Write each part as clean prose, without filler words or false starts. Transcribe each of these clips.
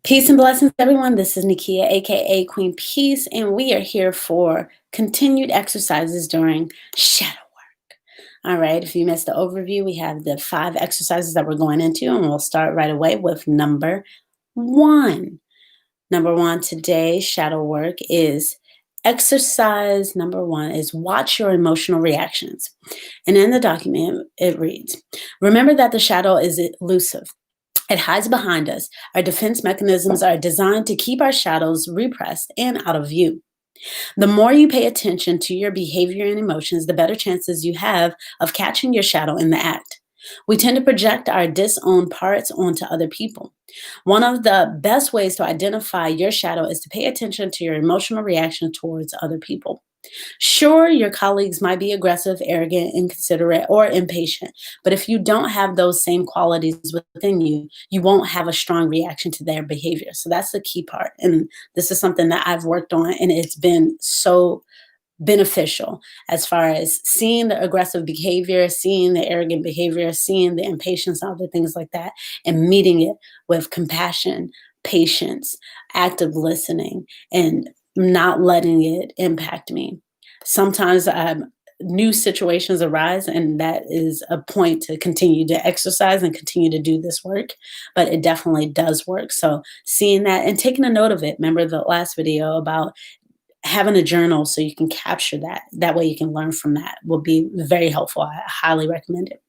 Peace and blessings, everyone. This is Nikia, aka Queen Peace, and we are here for continued exercises during shadow work. All right, if you missed the overview, we have the 5 exercises that we're going into, and we'll start right away with number one. Number one today, shadow work is exercise number one is watch your emotional reactions. And in the document, it reads, remember that the shadow is elusive. It hides behind us. Our defense mechanisms are designed to keep our shadows repressed and out of view. The more you pay attention to your behavior and emotions, the better chances you have of catching your shadow in the act. We tend to project our disowned parts onto other people. One of the best ways to identify your shadow is to pay attention to your emotional reaction towards other people. Sure, your colleagues might be aggressive, arrogant, inconsiderate, or impatient, but if you don't have those same qualities within you, you won't have a strong reaction to their behavior. So that's the key part. And this is something that I've worked on, and it's been so beneficial as far as seeing the aggressive behavior, seeing the arrogant behavior, seeing the impatience, other things like that, and meeting it with compassion, patience, active listening, and not letting it impact me. Sometimes new situations arise, and that is a point to continue to exercise and continue to do this work. But it definitely does work. So, seeing that and taking a note of it. Remember the last video about having a journal so you can capture that. That way you can learn from that will be very helpful. I highly recommend it.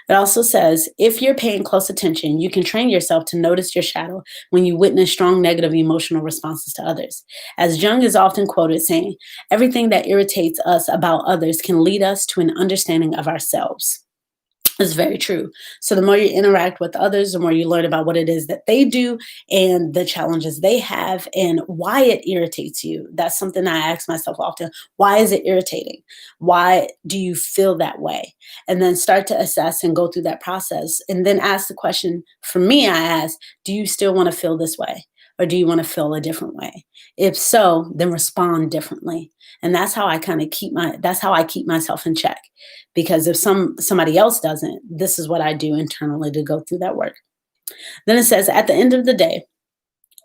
It also says if you're paying close attention, you can train yourself to notice your shadow when you witness strong negative emotional responses to others. As Jung is often quoted saying, everything that irritates us about others can lead us to an understanding of ourselves. Is very true. So the more you interact with others, the more you learn about what it is that they do and the challenges they have and why it irritates you. That's something I ask myself often. Why is it irritating? Why do you feel that way? And then start to assess and go through that process. And then ask the question, for me, I ask, do you still want to feel this way? Or do you want to feel a different way? If so, then respond differently. And that's how I kind of that's how I keep myself in check, because if somebody else doesn't, this is what I do internally to go through that work. Then it says at the end of the day,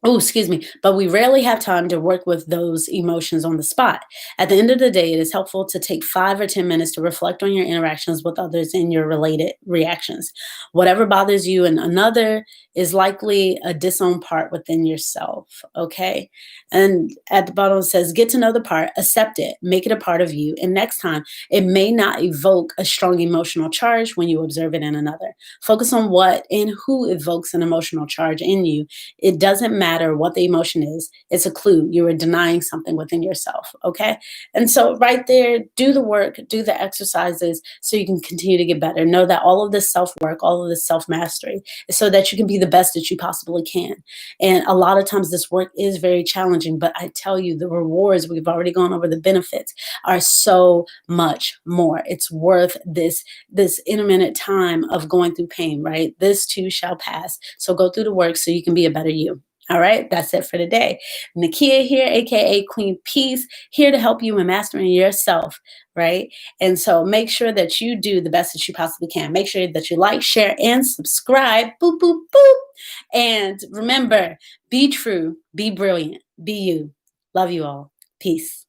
oh, excuse me, but we rarely have time to work with those emotions on the spot. At the end of the day, it is helpful to take 5 or 10 minutes to reflect on your interactions with others and your related reactions. Whatever bothers you and another is likely a disowned part within yourself. Okay. And at the bottom it says, get to know the part, accept it, make it a part of you. And next time, it may not evoke a strong emotional charge when you observe it in another. Focus on what and who evokes an emotional charge in you. It doesn't matter what the emotion is. It's a clue. You are denying something within yourself. Okay. And so, right there, do the work, do the exercises so you can continue to get better. Know that all of this self work, all of this self mastery is so that you can be the best that you possibly can. And a lot of times, this work is very challenging, but I tell you, the rewards, we've already gone over the benefits, are so much more. It's worth this intermittent time of going through pain, right? This too shall pass. So go through the work so you can be a better you. All right, that's it for today. Nakia here, aka Queen Peace, here to help you in mastering yourself, right? And so make sure that you do the best that you possibly can. Make sure that you like, share, and subscribe. Boop, boop, boop. And remember, be true, be brilliant, be you. Love you all. Peace.